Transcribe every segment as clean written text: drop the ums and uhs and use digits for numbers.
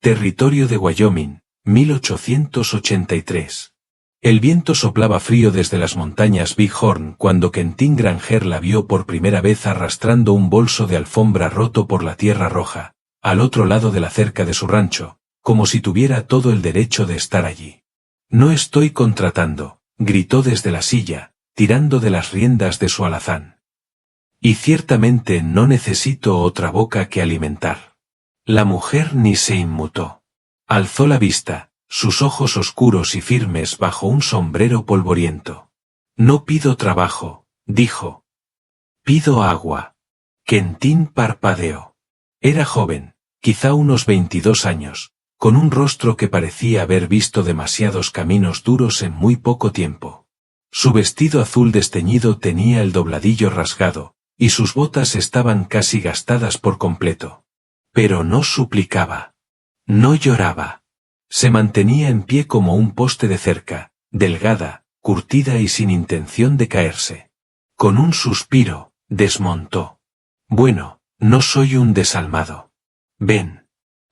Territorio de Wyoming, 1883. El viento soplaba frío desde las montañas Big Horn cuando Quentin Granger la vio por primera vez arrastrando un bolso de alfombra roto por la tierra roja, al otro lado de la cerca de su rancho, como si tuviera todo el derecho de estar allí. «No estoy contratando», gritó desde la silla, tirando de las riendas de su alazán. «Y ciertamente no necesito otra boca que alimentar». La mujer ni se inmutó. Alzó la vista, sus ojos oscuros y firmes bajo un sombrero polvoriento. «No pido trabajo», dijo. «Pido agua». Quentin parpadeó. Era joven, quizá unos 22 años, con un rostro que parecía haber visto demasiados caminos duros en muy poco tiempo. Su vestido azul desteñido tenía el dobladillo rasgado, y sus botas estaban casi gastadas por completo. Pero no suplicaba. No lloraba. Se mantenía en pie como un poste de cerca, delgada, curtida y sin intención de caerse. Con un suspiro, desmontó. «Bueno, no soy un desalmado. Ven».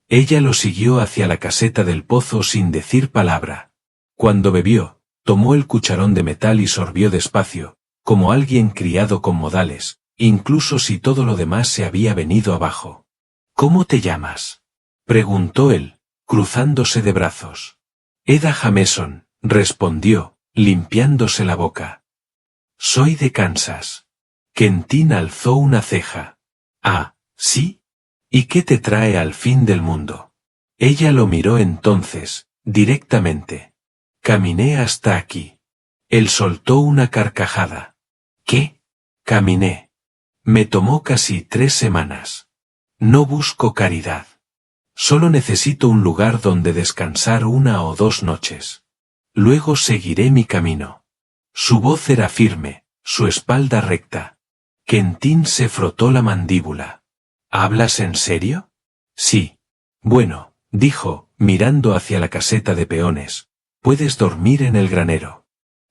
Ella lo siguió hacia la caseta del pozo sin decir palabra. Cuando bebió, tomó el cucharón de metal y sorbió despacio, como alguien criado con modales, incluso si todo lo demás se había venido abajo. «¿Cómo te llamas?», preguntó él, cruzándose de brazos. «Eda Jameson», respondió, limpiándose la boca. «Soy de Kansas». Quentin alzó una ceja. «Ah, ¿sí? ¿Y qué te trae al fin del mundo?». Ella lo miró entonces, directamente. «Caminé hasta aquí». Él soltó una carcajada. «¿Qué?». «Caminé. Me tomó casi 3 semanas. No busco caridad. Solo necesito un lugar donde descansar 1 o 2 noches. Luego seguiré mi camino». Su voz era firme, su espalda recta. Quentin se frotó la mandíbula. «¿Hablas en serio?». «Sí». «Bueno», dijo, mirando hacia la caseta de peones, «puedes dormir en el granero.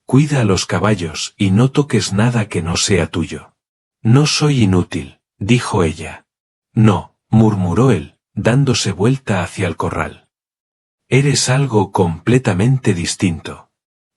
Cuida a los caballos y no toques nada que no sea tuyo». «No soy inútil», dijo ella. «No», murmuró él, dándose vuelta hacia el corral. «Eres algo completamente distinto».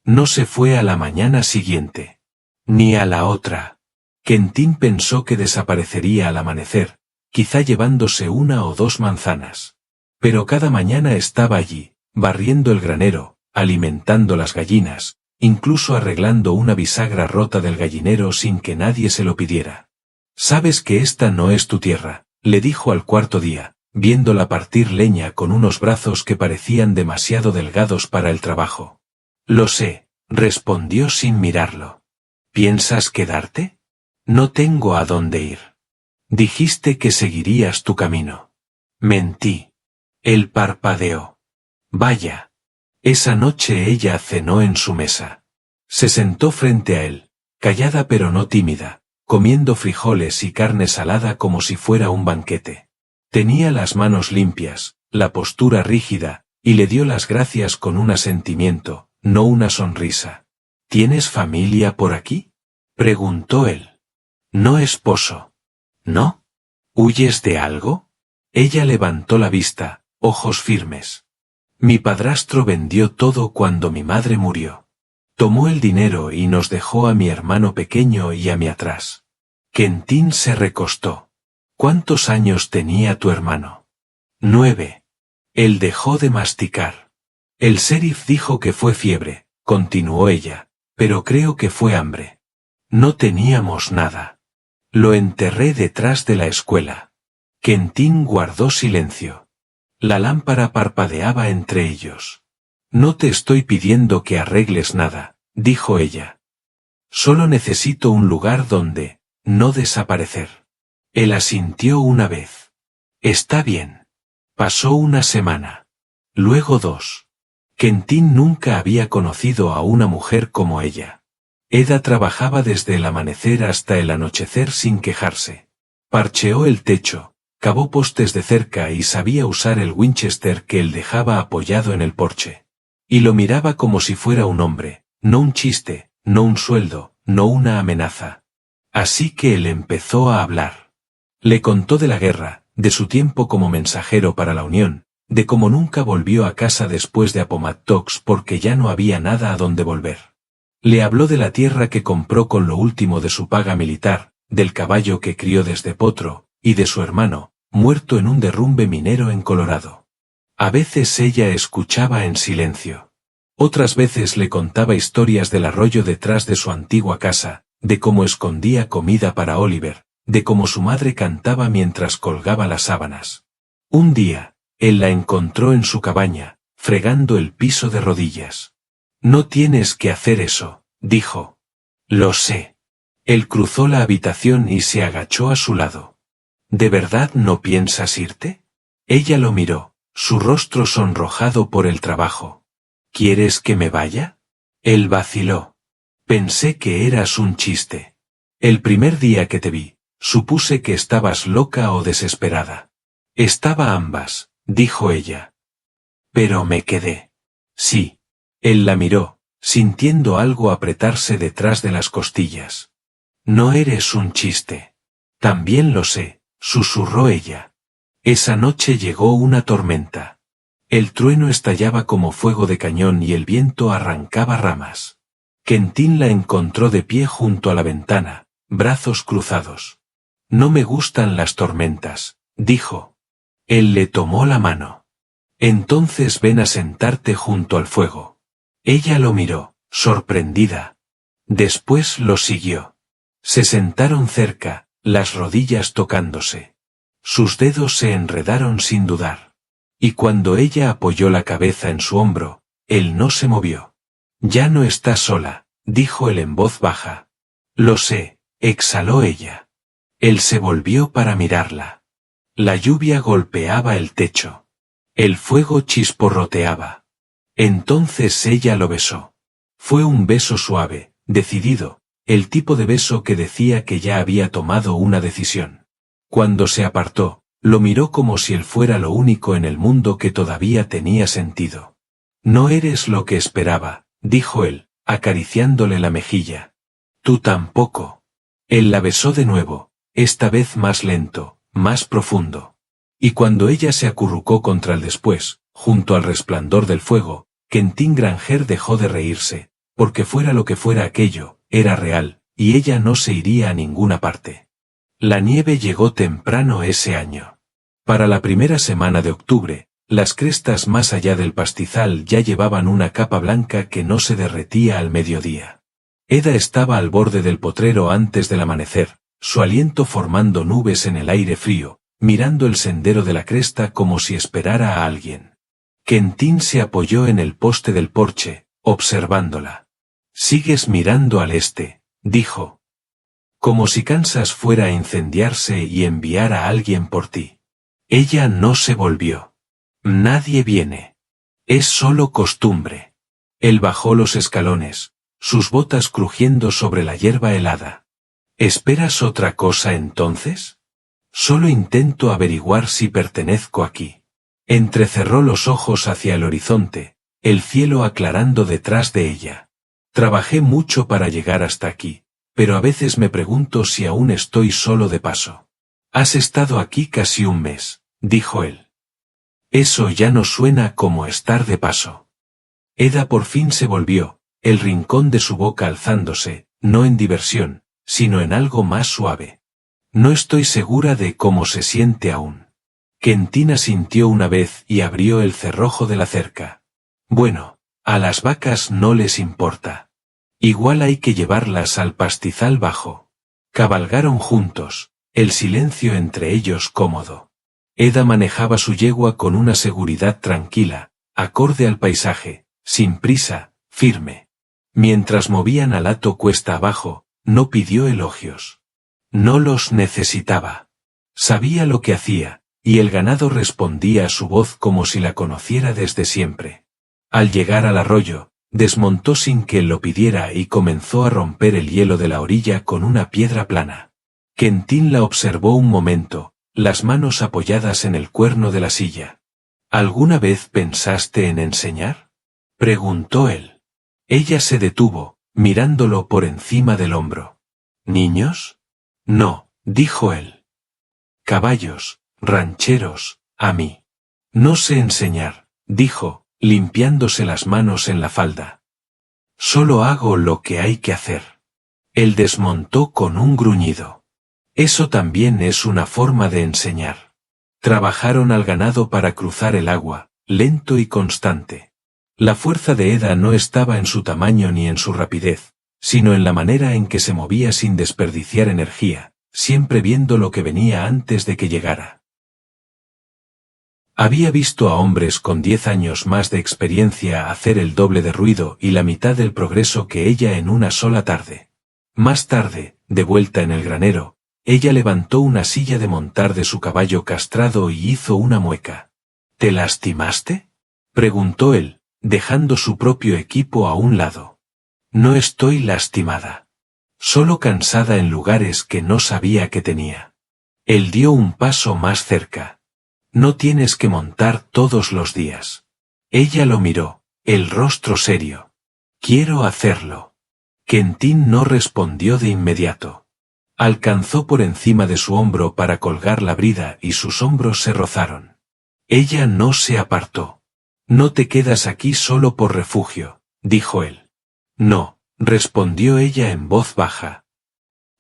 No se fue a la mañana siguiente. Ni a la otra. Quentin pensó que desaparecería al amanecer, quizá llevándose 1 o 2 manzanas. Pero cada mañana estaba allí, barriendo el granero, alimentando las gallinas, incluso arreglando una bisagra rota del gallinero sin que nadie se lo pidiera. «Sabes que esta no es tu tierra», le dijo al 4.º día, viéndola partir leña con unos brazos que parecían demasiado delgados para el trabajo. «Lo sé», respondió sin mirarlo. «¿Piensas quedarte?». «No tengo a dónde ir». «Dijiste que seguirías tu camino». «Mentí». Él parpadeó. «Vaya». Esa noche ella cenó en su mesa. Se sentó frente a él, callada pero no tímida, comiendo frijoles y carne salada como si fuera un banquete. Tenía las manos limpias, la postura rígida, y le dio las gracias con un asentimiento, no una sonrisa. «¿Tienes familia por aquí?», preguntó él. «No esposo». «¿No? ¿Huyes de algo?». Ella levantó la vista, ojos firmes. «Mi padrastro vendió todo cuando mi madre murió. Tomó el dinero y nos dejó a mi hermano pequeño y a mí atrás». Quentin se recostó. «¿Cuántos años tenía tu hermano?». 9. Él dejó de masticar. «El sheriff dijo que fue fiebre», continuó ella, «pero creo que fue hambre. No teníamos nada. Lo enterré detrás de la escuela». Quentin guardó silencio. La lámpara parpadeaba entre ellos. «No te estoy pidiendo que arregles nada», dijo ella. «Solo necesito un lugar donde no desaparecer». Él asintió una vez. «Está bien». Pasó 1 semana. Luego 2. Quentin nunca había conocido a una mujer como ella. Eda trabajaba desde el amanecer hasta el anochecer sin quejarse. Parcheó el techo, cavó postes de cerca y sabía usar el Winchester que él dejaba apoyado en el porche. Y lo miraba como si fuera un hombre, no un chiste, no un sueldo, no una amenaza. Así que él empezó a hablar. Le contó de la guerra, de su tiempo como mensajero para la Unión, de cómo nunca volvió a casa después de Appomattox porque ya no había nada a donde volver. Le habló de la tierra que compró con lo último de su paga militar, del caballo que crió desde potro, y de su hermano, muerto en un derrumbe minero en Colorado. A veces ella escuchaba en silencio. Otras veces le contaba historias del arroyo detrás de su antigua casa, de cómo escondía comida para Oliver, de cómo su madre cantaba mientras colgaba las sábanas. Un día, él la encontró en su cabaña, fregando el piso de rodillas. «No tienes que hacer eso», dijo. «Lo sé». Él cruzó la habitación y se agachó a su lado. «¿De verdad no piensas irte?» Ella lo miró, su rostro sonrojado por el trabajo. «¿Quieres que me vaya?» Él vaciló. «Pensé que eras un chiste. El primer día que te vi, supuse que estabas loca o desesperada». «Estaba ambas», dijo ella. «Pero me quedé». «Sí». Él la miró, sintiendo algo apretarse detrás de las costillas. «No eres un chiste». «También lo sé», susurró ella. Esa noche llegó una tormenta. El trueno estallaba como fuego de cañón y el viento arrancaba ramas. Quentin la encontró de pie junto a la ventana, brazos cruzados. «No me gustan las tormentas», dijo. Él le tomó la mano. «Entonces ven a sentarte junto al fuego». Ella lo miró, sorprendida. Después lo siguió. Se sentaron cerca, las rodillas tocándose. Sus dedos se enredaron sin dudar. Y cuando ella apoyó la cabeza en su hombro, él no se movió. «Ya no estás sola», dijo él en voz baja. «Lo sé», exhaló ella. Él se volvió para mirarla. La lluvia golpeaba el techo. El fuego chisporroteaba. Entonces ella lo besó. Fue un beso suave, decidido, el tipo de beso que decía que ya había tomado una decisión. Cuando se apartó, lo miró como si él fuera lo único en el mundo que todavía tenía sentido. «No eres lo que esperaba», dijo él, acariciándole la mejilla. «Tú tampoco». Él la besó de nuevo, esta vez más lento, más profundo. Y cuando ella se acurrucó contra el después, junto al resplandor del fuego, Quentin Granger dejó de reírse, porque fuera lo que fuera aquello, era real, y ella no se iría a ninguna parte. La nieve llegó temprano ese año. Para la primera semana de octubre, las crestas más allá del pastizal ya llevaban una capa blanca que no se derretía al mediodía. Eda estaba al borde del potrero antes del amanecer, su aliento formando nubes en el aire frío, mirando el sendero de la cresta como si esperara a alguien. Quentin se apoyó en el poste del porche, observándola. «Sigues mirando al este», dijo. «Como si Kansas fuera a incendiarse y enviar a alguien por ti». Ella no se volvió. «Nadie viene. Es solo costumbre». Él bajó los escalones, sus botas crujiendo sobre la hierba helada. «¿Esperas otra cosa entonces?» «Solo intento averiguar si pertenezco aquí». Entrecerró los ojos hacia el horizonte, el cielo aclarando detrás de ella. «Trabajé mucho para llegar hasta aquí, pero a veces me pregunto si aún estoy solo de paso». «Has estado aquí casi un mes», dijo él. «Eso ya no suena como estar de paso». Eda por fin se volvió, el rincón de su boca alzándose, no en diversión, sino en algo más suave. «No estoy segura de cómo se siente aún». Quentin asintió una vez y abrió el cerrojo de la cerca. «Bueno, a las vacas no les importa. Igual hay que llevarlas al pastizal bajo». Cabalgaron juntos, el silencio entre ellos cómodo. Eda manejaba su yegua con una seguridad tranquila, acorde al paisaje, sin prisa, firme. Mientras movían al hato cuesta abajo, no pidió elogios. No los necesitaba. Sabía lo que hacía, y el ganado respondía a su voz como si la conociera desde siempre. Al llegar al arroyo, desmontó sin que él lo pidiera y comenzó a romper el hielo de la orilla con una piedra plana. Quentin la observó un momento, las manos apoyadas en el cuerno de la silla. «¿Alguna vez pensaste en enseñar?», preguntó él. Ella se detuvo, mirándolo por encima del hombro. «¿Niños?». «No», dijo él. «Caballos, rancheros, a mí». No sé enseñar, dijo, limpiándose las manos en la falda. Solo hago lo que hay que hacer. Él desmontó con un gruñido. Eso también es una forma de enseñar. Trabajaron al ganado para cruzar el agua, lento y constante. La fuerza de Eda no estaba en su tamaño ni en su rapidez, sino en la manera en que se movía sin desperdiciar energía, siempre viendo lo que venía antes de que llegara. Había visto a hombres con 10 años más de experiencia hacer el doble de ruido y la mitad del progreso que ella en una sola tarde. Más tarde, de vuelta en el granero, ella levantó una silla de montar de su caballo castrado y hizo una mueca. ¿Te lastimaste?, preguntó él, dejando su propio equipo a un lado. No estoy lastimada. Solo cansada en lugares que no sabía que tenía. Él dio un paso más cerca. No tienes que montar todos los días. Ella lo miró, el rostro serio. Quiero hacerlo. Quentin no respondió de inmediato. Alcanzó por encima de su hombro para colgar la brida y sus hombros se rozaron. Ella no se apartó. No te quedas aquí solo por refugio, dijo él. No, respondió ella en voz baja.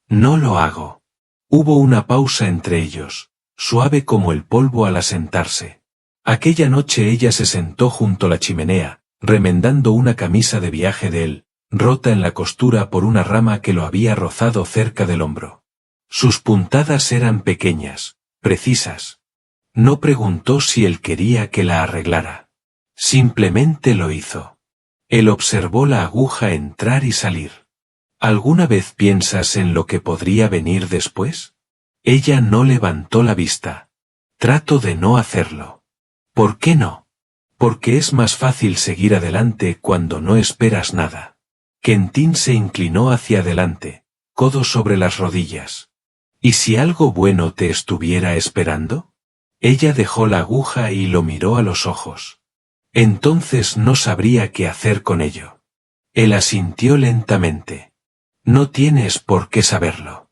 No lo hago. Hubo una pausa entre ellos, suave como el polvo al asentarse. Aquella noche ella se sentó junto a la chimenea, remendando una camisa de viaje de él, rota en la costura por una rama que lo había rozado cerca del hombro. Sus puntadas eran pequeñas, precisas. No preguntó si él quería que la arreglara. Simplemente lo hizo. Él observó la aguja entrar y salir. ¿Alguna vez piensas en lo que podría venir después? Ella no levantó la vista. Trato de no hacerlo. ¿Por qué no? Porque es más fácil seguir adelante cuando no esperas nada. Quentin se inclinó hacia adelante, codos sobre las rodillas. ¿Y si algo bueno te estuviera esperando? Ella dejó la aguja y lo miró a los ojos. Entonces no sabría qué hacer con ello. Él asintió lentamente. No tienes por qué saberlo.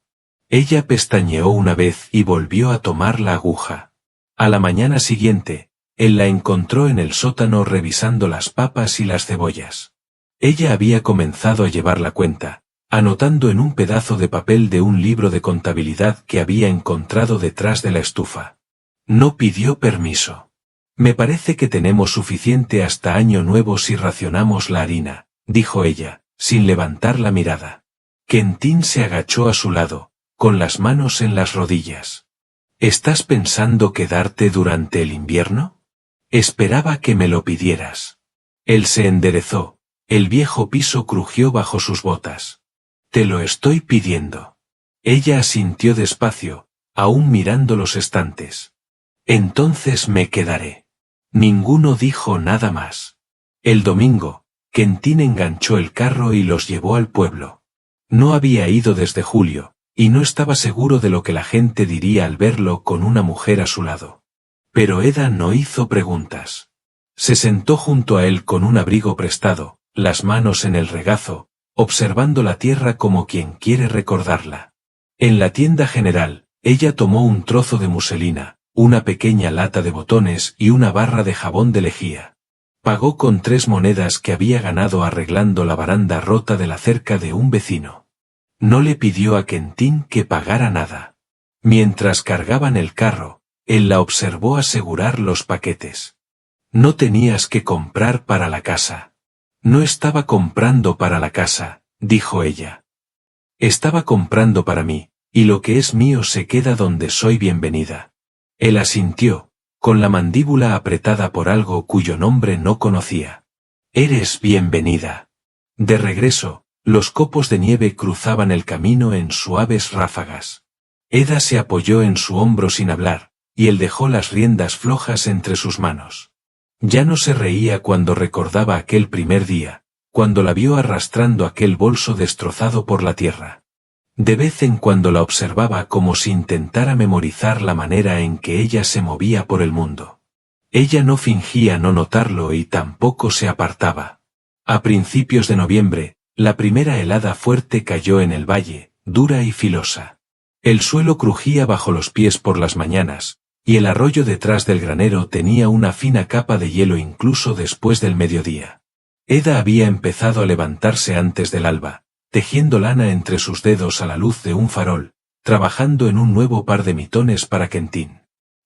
Ella pestañeó una vez y volvió a tomar la aguja. A la mañana siguiente, él la encontró en el sótano revisando las papas y las cebollas. Ella había comenzado a llevar la cuenta, anotando en un pedazo de papel de un libro de contabilidad que había encontrado detrás de la estufa. No pidió permiso. Me parece que tenemos suficiente hasta Año Nuevo si racionamos la harina, dijo ella, sin levantar la mirada. Quentin se agachó a su lado, con las manos en las rodillas. ¿Estás pensando quedarte durante el invierno? Esperaba que me lo pidieras. Él se enderezó, el viejo piso crujió bajo sus botas. Te lo estoy pidiendo. Ella asintió despacio, aún mirando los estantes. Entonces me quedaré. Ninguno dijo nada más. El domingo, Quentin enganchó el carro y los llevó al pueblo. No había ido desde julio, y no estaba seguro de lo que la gente diría al verlo con una mujer a su lado. Pero Eda no hizo preguntas. Se sentó junto a él con un abrigo prestado, las manos en el regazo, observando la tierra como quien quiere recordarla. En la tienda general, ella tomó un trozo de muselina, una pequeña lata de botones y una barra de jabón de lejía. Pagó con 3 monedas que había ganado arreglando la baranda rota de la cerca de un vecino. No le pidió a Quentin que pagara nada. Mientras cargaban el carro, él la observó asegurar los paquetes. No tenías que comprar para la casa. No estaba comprando para la casa, dijo ella. Estaba comprando para mí, y lo que es mío se queda donde soy bienvenida. Él asintió, con la mandíbula apretada por algo cuyo nombre no conocía. Eres bienvenida. De regreso, los copos de nieve cruzaban el camino en suaves ráfagas. Eda se apoyó en su hombro sin hablar, y él dejó las riendas flojas entre sus manos. Ya no se reía cuando recordaba aquel primer día, cuando la vio arrastrando aquel bolso destrozado por la tierra. De vez en cuando la observaba como si intentara memorizar la manera en que ella se movía por el mundo. Ella no fingía no notarlo y tampoco se apartaba. A principios de noviembre, la primera helada fuerte cayó en el valle, dura y filosa. El suelo crujía bajo los pies por las mañanas, y el arroyo detrás del granero tenía una fina capa de hielo incluso después del mediodía. Eda había empezado a levantarse antes del alba, tejiendo lana entre sus dedos a la luz de un farol, trabajando en un nuevo par de mitones para Quentin.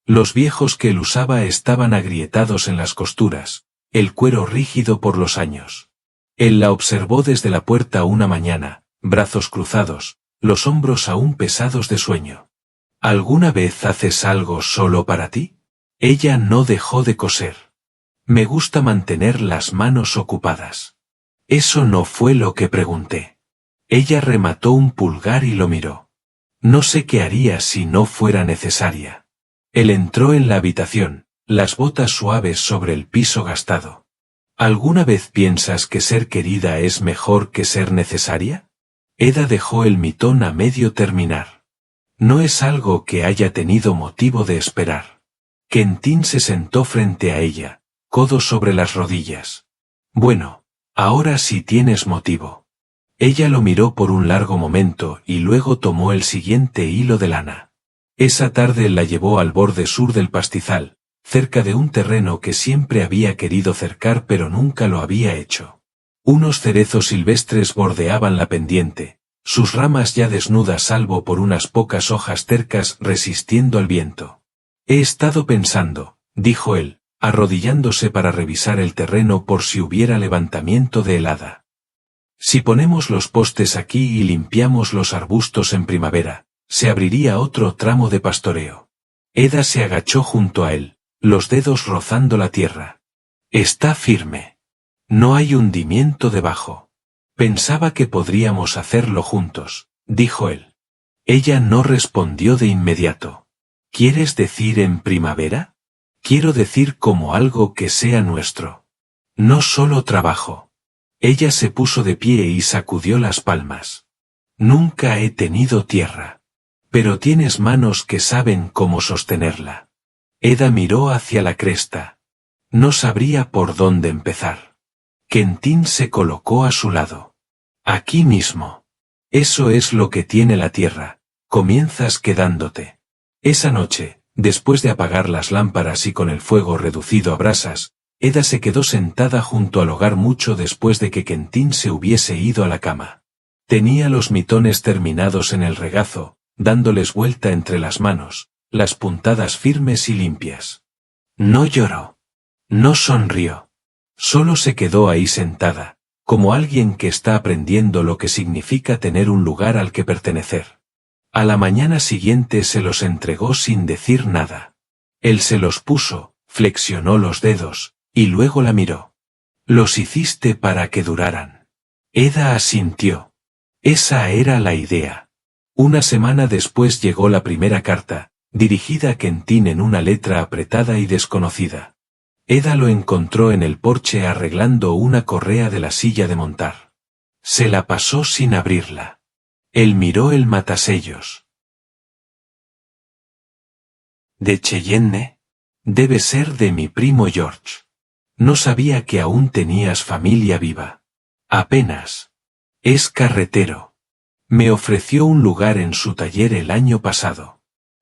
Los viejos que él usaba estaban agrietados en las costuras, el cuero rígido por los años. Él la observó desde la puerta una mañana, brazos cruzados, los hombros aún pesados de sueño. ¿Alguna vez haces algo solo para ti? Ella no dejó de coser. Me gusta mantener las manos ocupadas. Eso no fue lo que pregunté. Ella remató un pulgar y lo miró. No sé qué haría si no fuera necesaria. Él entró en la habitación, las botas suaves sobre el piso gastado. ¿Alguna vez piensas que ser querida es mejor que ser necesaria? Eda dejó el mitón a medio terminar. No es algo que haya tenido motivo de esperar. Quentin se sentó frente a ella, codos sobre las rodillas. Bueno, ahora sí tienes motivo. Ella lo miró por un largo momento y luego tomó el siguiente hilo de lana. Esa tarde la llevó al borde sur del pastizal, cerca de un terreno que siempre había querido cercar pero nunca lo había hecho. Unos cerezos silvestres bordeaban la pendiente, sus ramas ya desnudas salvo por unas pocas hojas tercas resistiendo al viento. He estado pensando, dijo él, arrodillándose para revisar el terreno por si hubiera levantamiento de helada. Si ponemos los postes aquí y limpiamos los arbustos en primavera, se abriría otro tramo de pastoreo. Eda se agachó junto a él, los dedos rozando la tierra. Está firme. No hay hundimiento debajo. Pensaba que podríamos hacerlo juntos, dijo él. Ella no respondió de inmediato. ¿Quieres decir en primavera? Quiero decir como algo que sea nuestro. No solo trabajo. Ella se puso de pie y sacudió las palmas. Nunca he tenido tierra. Pero tienes manos que saben cómo sostenerla. Eda miró hacia la cresta. No sabría por dónde empezar. Quentin se colocó a su lado. Aquí mismo. Eso es lo que tiene la tierra. Comienzas quedándote. Esa noche, después de apagar las lámparas y con el fuego reducido a brasas, Eda se quedó sentada junto al hogar mucho después de que Quentin se hubiese ido a la cama. Tenía los mitones terminados en el regazo, dándoles vuelta entre las manos, las puntadas firmes y limpias. No lloró. No sonrió. Solo se quedó ahí sentada, como alguien que está aprendiendo lo que significa tener un lugar al que pertenecer. A la mañana siguiente se los entregó sin decir nada. Él se los puso, flexionó los dedos, y luego la miró. Los hiciste para que duraran. Eda asintió. Esa era la idea. Una semana después llegó la primera carta, dirigida a Quentin en una letra apretada y desconocida. Eda lo encontró en el porche arreglando una correa de la silla de montar. Se la pasó sin abrirla. Él miró el matasellos. ¿De Cheyenne? Debe ser de mi primo George. No sabía que aún tenías familia viva. Apenas. Es carretero. Me ofreció un lugar en su taller el año pasado.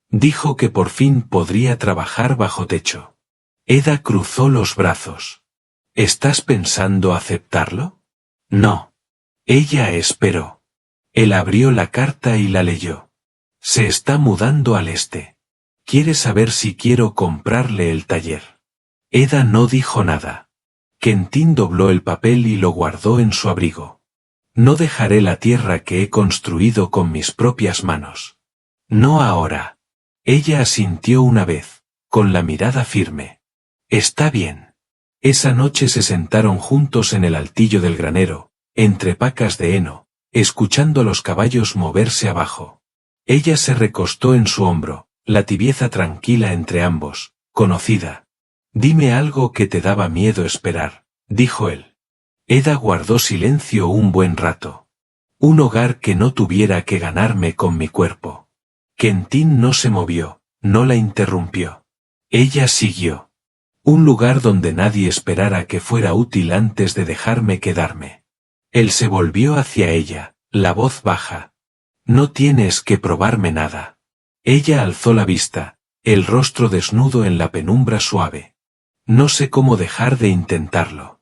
Dijo que por fin podría trabajar bajo techo. Eda cruzó los brazos. ¿Estás pensando aceptarlo? No. Ella esperó. Él abrió la carta y la leyó. Se está mudando al este. Quiere saber si quiero comprarle el taller. Eda no dijo nada. Quentin dobló el papel y lo guardó en su abrigo. No dejaré la tierra que he construido con mis propias manos. No ahora. Ella asintió una vez, con la mirada firme. Está bien. Esa noche se sentaron juntos en el altillo del granero, entre pacas de heno, escuchando a los caballos moverse abajo. Ella se recostó en su hombro, la tibieza tranquila entre ambos, conocida. Dime algo que te daba miedo esperar, dijo él. Eda guardó silencio un buen rato. Un hogar que no tuviera que ganarme con mi cuerpo. Quentin no se movió, no la interrumpió. Ella siguió. Un lugar donde nadie esperara que fuera útil antes de dejarme quedarme. Él se volvió hacia ella, la voz baja. No tienes que probarme nada. Ella alzó la vista, el rostro desnudo en la penumbra suave. No sé cómo dejar de intentarlo.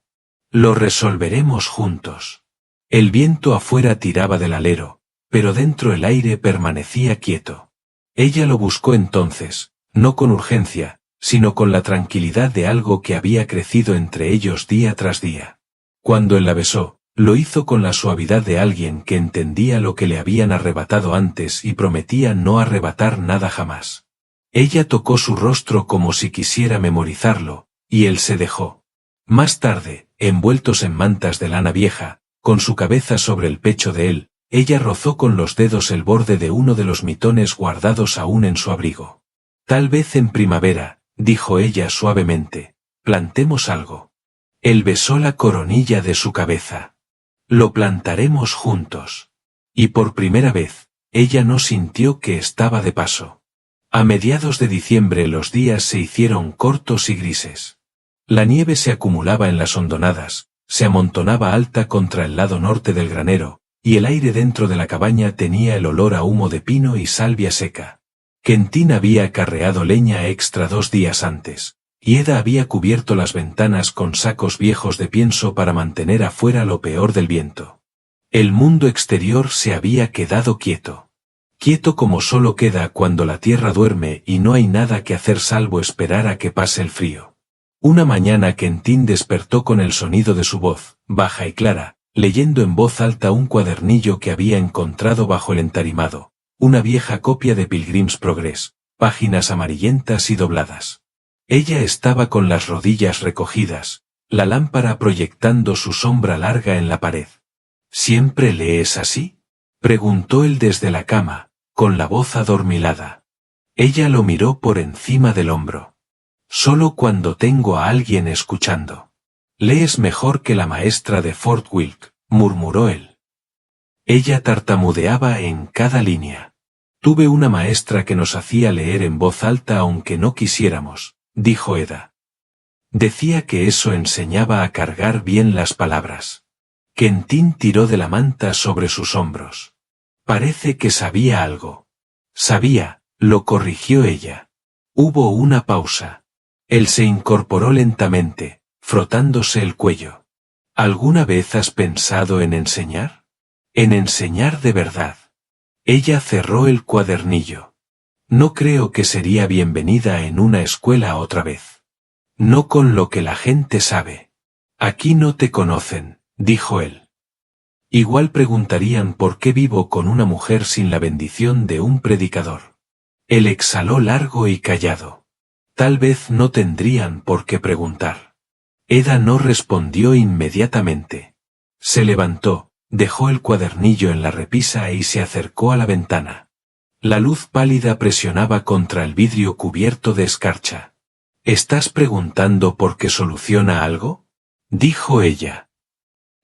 Lo resolveremos juntos. El viento afuera tiraba del alero, pero dentro el aire permanecía quieto. Ella lo buscó entonces, no con urgencia, sino con la tranquilidad de algo que había crecido entre ellos día tras día. Cuando él la besó, lo hizo con la suavidad de alguien que entendía lo que le habían arrebatado antes y prometía no arrebatar nada jamás. Ella tocó su rostro como si quisiera memorizarlo, y él se dejó. Más tarde, envueltos en mantas de lana vieja, con su cabeza sobre el pecho de él, ella rozó con los dedos el borde de uno de los mitones guardados aún en su abrigo. Tal vez en primavera, dijo ella suavemente, plantemos algo. Él besó la coronilla de su cabeza. Lo plantaremos juntos. Y por primera vez, ella no sintió que estaba de paso. A mediados de diciembre los días se hicieron cortos y grises. La nieve se acumulaba en las hondonadas, se amontonaba alta contra el lado norte del granero, y el aire dentro de la cabaña tenía el olor a humo de pino y salvia seca. Quentin había acarreado leña extra 2 días antes, y Eda había cubierto las ventanas con sacos viejos de pienso para mantener afuera lo peor del viento. El mundo exterior se había quedado quieto. Quieto como solo queda cuando la tierra duerme y no hay nada que hacer salvo esperar a que pase el frío. Una mañana Quentin despertó con el sonido de su voz, baja y clara, leyendo en voz alta un cuadernillo que había encontrado bajo el entarimado, una vieja copia de Pilgrim's Progress, páginas amarillentas y dobladas. Ella estaba con las rodillas recogidas, la lámpara proyectando su sombra larga en la pared. ¿Siempre lees así?, preguntó él desde la cama, con la voz adormilada. Ella lo miró por encima del hombro. Solo cuando tengo a alguien escuchando. Lees mejor que la maestra de Fort Wilk, murmuró él. Ella tartamudeaba en cada línea. Tuve una maestra que nos hacía leer en voz alta aunque no quisiéramos, dijo Eda. Decía que eso enseñaba a cargar bien las palabras. Quentin tiró de la manta sobre sus hombros. Parece que sabía algo. Sabía, lo corrigió ella. Hubo una pausa. Él se incorporó lentamente, frotándose el cuello. ¿Alguna vez has pensado en enseñar? En enseñar de verdad. Ella cerró el cuadernillo. No creo que sería bienvenida en una escuela otra vez. No con lo que la gente sabe. Aquí no te conocen, dijo él. Igual preguntarían por qué vivo con una mujer sin la bendición de un predicador. Él exhaló largo y callado. Tal vez no tendrían por qué preguntar. Eda no respondió inmediatamente. Se levantó, dejó el cuadernillo en la repisa y se acercó a la ventana. La luz pálida presionaba contra el vidrio cubierto de escarcha. ¿Estás preguntando por qué soluciona algo?, dijo ella.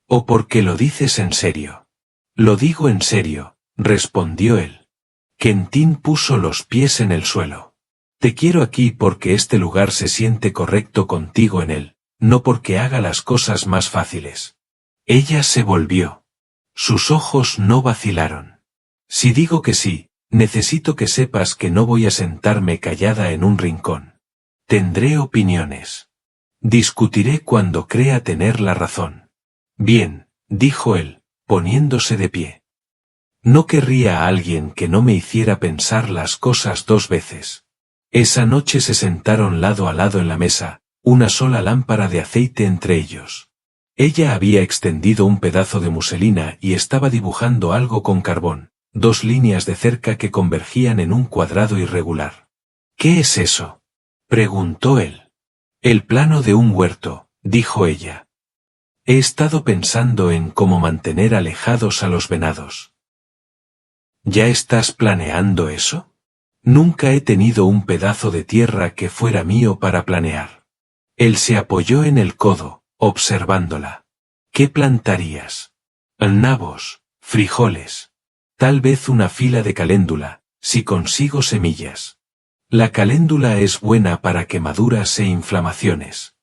¿O porque lo dices en serio? Lo digo en serio, respondió él. Quentin puso los pies en el suelo. Te quiero aquí porque este lugar se siente correcto contigo en él, no porque haga las cosas más fáciles. Ella se volvió. Sus ojos no vacilaron. Si digo que sí, necesito que sepas que no voy a sentarme callada en un rincón. Tendré opiniones. Discutiré cuando crea tener la razón. Bien, dijo él, poniéndose de pie. No querría a alguien que no me hiciera pensar las cosas 2 veces. Esa noche se sentaron lado a lado en la mesa, una sola lámpara de aceite entre ellos. Ella había extendido un pedazo de muselina y estaba dibujando algo con carbón, 2 líneas de cerca que convergían en un cuadrado irregular. ¿Qué es eso?, preguntó él. El plano de un huerto, dijo ella. He estado pensando en cómo mantener alejados a los venados. ¿Ya estás planeando eso? Nunca he tenido un pedazo de tierra que fuera mío para planear. Él se apoyó en el codo, observándola. ¿Qué plantarías? Nabos, frijoles. Tal vez una fila de caléndula, si consigo semillas. La caléndula es buena para quemaduras e inflamaciones.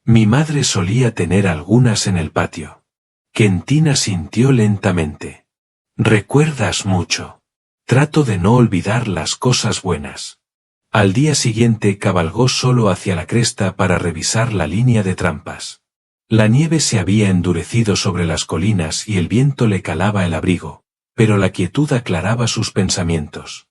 Mi madre solía tener algunas en el patio. Quentin asintió lentamente. Recuerdas mucho. Trato de no olvidar las cosas buenas. Al día siguiente cabalgó solo hacia la cresta para revisar la línea de trampas. La nieve se había endurecido sobre las colinas y el viento le calaba el abrigo, pero la quietud aclaraba sus pensamientos.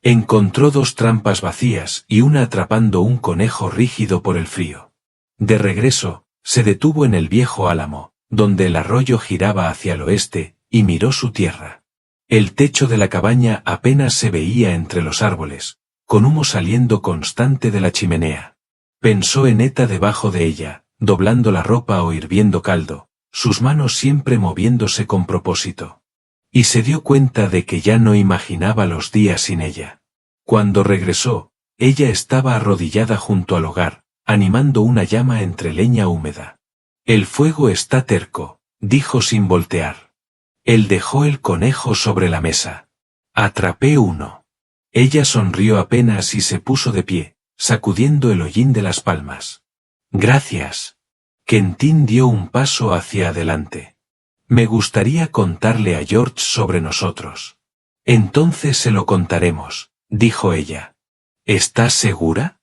Encontró 2 trampas vacías y una atrapando un conejo rígido por el frío. De regreso, se detuvo en el viejo álamo, donde el arroyo giraba hacia el oeste, y miró su tierra. El techo de la cabaña apenas se veía entre los árboles, con humo saliendo constante de la chimenea. Pensó en Eta debajo de ella, doblando la ropa o hirviendo caldo, sus manos siempre moviéndose con propósito. Y se dio cuenta de que ya no imaginaba los días sin ella. Cuando regresó, ella estaba arrodillada junto al hogar, animando una llama entre leña húmeda. El fuego está terco, dijo sin voltear. Él dejó el conejo sobre la mesa. Atrapé uno. Ella sonrió apenas y se puso de pie, sacudiendo el hollín de las palmas. Gracias. Quentin dio un paso hacia adelante. Me gustaría contarle a George sobre nosotros. Entonces se lo contaremos, dijo ella. ¿Estás segura?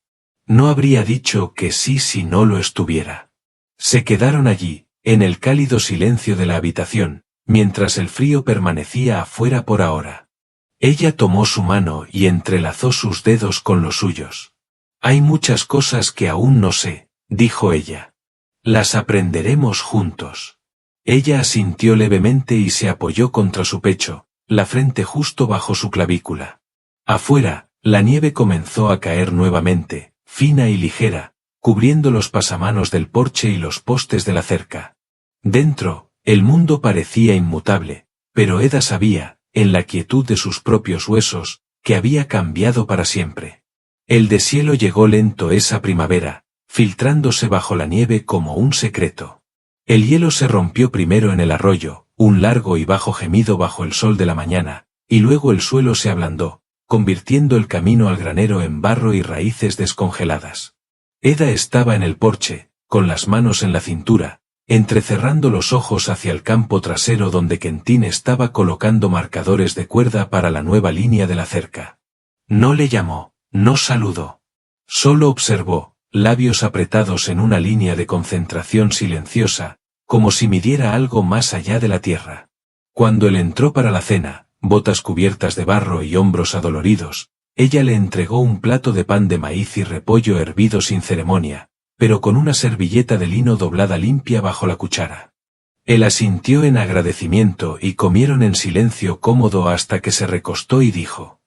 No habría dicho que sí si no lo estuviera. Se quedaron allí, en el cálido silencio de la habitación, mientras el frío permanecía afuera por ahora. Ella tomó su mano y entrelazó sus dedos con los suyos. Hay muchas cosas que aún no sé, dijo ella. Las aprenderemos juntos. Ella asintió levemente y se apoyó contra su pecho, la frente justo bajo su clavícula. Afuera, la nieve comenzó a caer nuevamente, fina y ligera, cubriendo los pasamanos del porche y los postes de la cerca. Dentro, el mundo parecía inmutable, pero Eda sabía, en la quietud de sus propios huesos, que había cambiado para siempre. El deshielo llegó lento esa primavera, filtrándose bajo la nieve como un secreto. El hielo se rompió primero en el arroyo, un largo y bajo gemido bajo el sol de la mañana, y luego el suelo se ablandó, convirtiendo el camino al granero en barro y raíces descongeladas. Eda estaba en el porche, con las manos en la cintura, entrecerrando los ojos hacia el campo trasero donde Quentin estaba colocando marcadores de cuerda para la nueva línea de la cerca. No le llamó, no saludó. Solo observó, labios apretados en una línea de concentración silenciosa, como si midiera algo más allá de la tierra. Cuando él entró para la cena, botas cubiertas de barro y hombros adoloridos, ella le entregó un plato de pan de maíz y repollo hervido sin ceremonia, pero con una servilleta de lino doblada limpia bajo la cuchara. Él asintió en agradecimiento y comieron en silencio cómodo hasta que se recostó y dijo: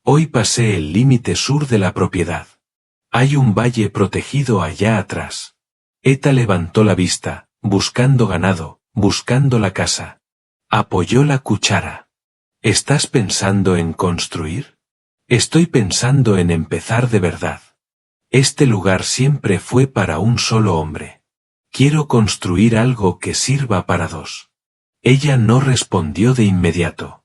Hoy pasé el límite sur de la propiedad. Hay un valle protegido allá atrás. Eta levantó la vista, buscando ganado, buscando la casa. Apoyó la cuchara. ¿Estás pensando en construir? Estoy pensando en empezar de verdad. Este lugar siempre fue para un solo hombre. Quiero construir algo que sirva para 2. Ella no respondió de inmediato.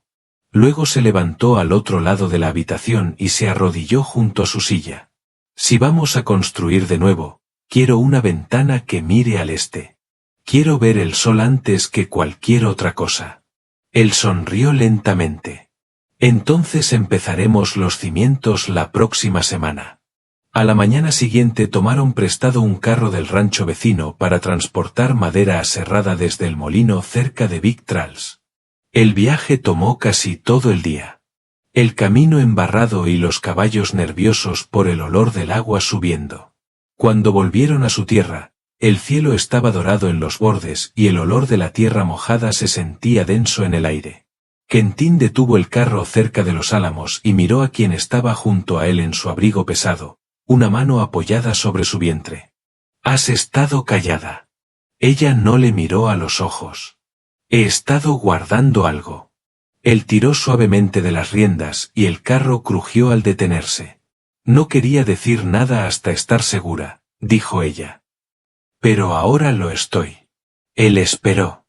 Luego se levantó al otro lado de la habitación y se arrodilló junto a su silla. Si vamos a construir de nuevo, quiero una ventana que mire al este. Quiero ver el sol antes que cualquier otra cosa. Él sonrió lentamente. Entonces empezaremos los cimientos la próxima semana. A la mañana siguiente tomaron prestado un carro del rancho vecino para transportar madera aserrada desde el molino cerca de Big Tralls. El viaje tomó casi todo el día. El camino embarrado y los caballos nerviosos por el olor del agua subiendo. Cuando volvieron a su tierra, el cielo estaba dorado en los bordes y el olor de la tierra mojada se sentía denso en el aire. Quentin detuvo el carro cerca de los álamos y miró a quien estaba junto a él en su abrigo pesado, una mano apoyada sobre su vientre. «Has estado callada». Ella no le miró a los ojos. «He estado guardando algo». Él tiró suavemente de las riendas y el carro crujió al detenerse. «No quería decir nada hasta estar segura», dijo ella. «Pero ahora lo estoy». Él esperó.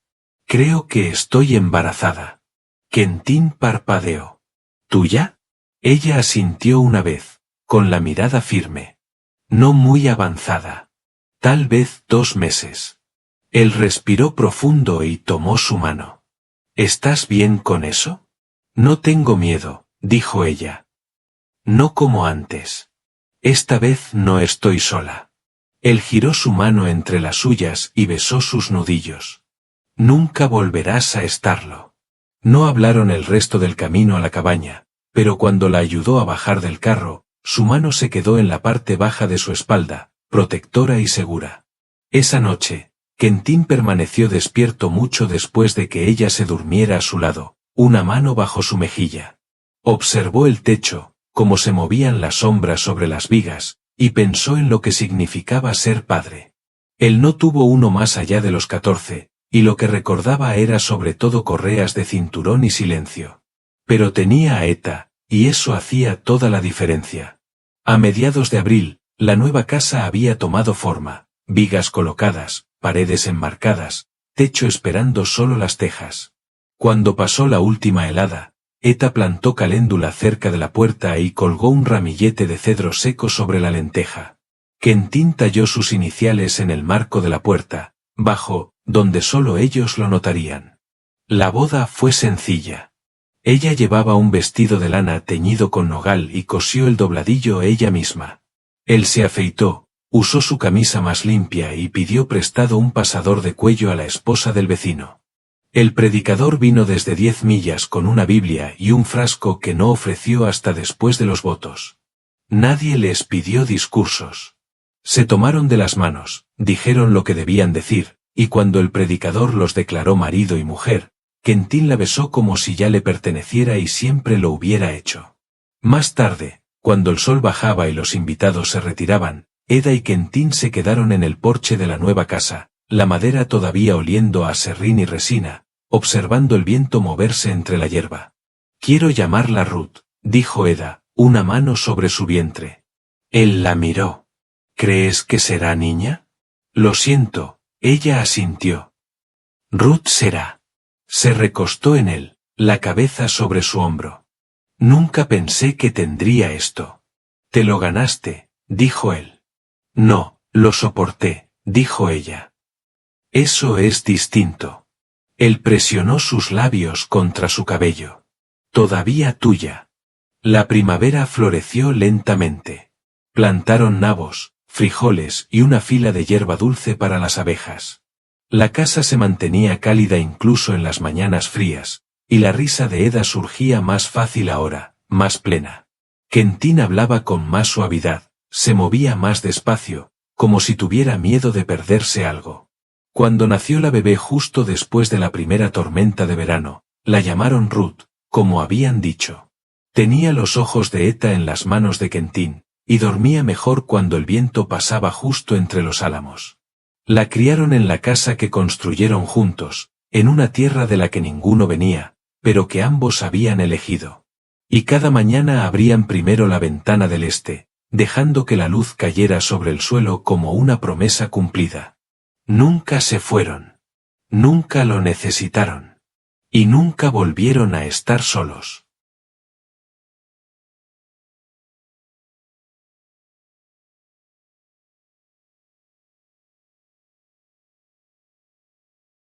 «Creo que estoy embarazada». Quentin parpadeó. ¿Tuya? Ella asintió una vez, con la mirada firme. No muy avanzada. Tal vez 2 meses. Él respiró profundo y tomó su mano. ¿Estás bien con eso? No tengo miedo, dijo ella. No como antes. Esta vez no estoy sola. Él giró su mano entre las suyas y besó sus nudillos. Nunca volverás a estarlo. No hablaron el resto del camino a la cabaña, pero cuando la ayudó a bajar del carro, su mano se quedó en la parte baja de su espalda, protectora y segura. Esa noche, Quentin permaneció despierto mucho después de que ella se durmiera a su lado, una mano bajo su mejilla. Observó el techo, cómo se movían las sombras sobre las vigas, y pensó en lo que significaba ser padre. Él no tuvo uno más allá de los 14, y lo que recordaba era sobre todo correas de cinturón y silencio. Pero tenía a Eta, y eso hacía toda la diferencia. A mediados de abril, la nueva casa había tomado forma, vigas colocadas, paredes enmarcadas, techo esperando solo las tejas. Cuando pasó la última helada, Eta plantó caléndula cerca de la puerta y colgó un ramillete de cedro seco sobre la lenteja. Quentin talló sus iniciales en el marco de la puerta, bajo, donde solo ellos lo notarían. La boda fue sencilla. Ella llevaba un vestido de lana teñido con nogal y cosió el dobladillo ella misma. Él se afeitó, usó su camisa más limpia y pidió prestado un pasador de cuello a la esposa del vecino. El predicador vino desde 10 millas con una Biblia y un frasco que no ofreció hasta después de los votos. Nadie les pidió discursos. Se tomaron de las manos, dijeron lo que debían decir, y cuando el predicador los declaró marido y mujer, Quentin la besó como si ya le perteneciera y siempre lo hubiera hecho. Más tarde, cuando el sol bajaba y los invitados se retiraban, Eda y Quentin se quedaron en el porche de la nueva casa, la madera todavía oliendo a serrín y resina, observando el viento moverse entre la hierba. «Quiero llamarla Ruth», dijo Eda, una mano sobre su vientre. Él la miró. «¿Crees que será niña?» «Lo siento», ella asintió. «Ruth será». Se recostó en él, la cabeza sobre su hombro. «Nunca pensé que tendría esto». «Te lo ganaste», dijo él. «No, lo soporté», dijo ella. «Eso es distinto». Él presionó sus labios contra su cabello. «Todavía tuya». La primavera floreció lentamente. Plantaron nabos, frijoles y una fila de hierba dulce para las abejas. La casa se mantenía cálida incluso en las mañanas frías, y la risa de Eda surgía más fácil ahora, más plena. Quentin hablaba con más suavidad, se movía más despacio, como si tuviera miedo de perderse algo. Cuando nació la bebé justo después de la primera tormenta de verano, la llamaron Ruth, como habían dicho. Tenía los ojos de Eta en las manos de Quentin, y dormía mejor cuando el viento pasaba justo entre los álamos. La criaron en la casa que construyeron juntos, en una tierra de la que ninguno venía, pero que ambos habían elegido. Y cada mañana abrían primero la ventana del este, dejando que la luz cayera sobre el suelo como una promesa cumplida. Nunca se fueron. Nunca lo necesitaron. Y nunca volvieron a estar solos.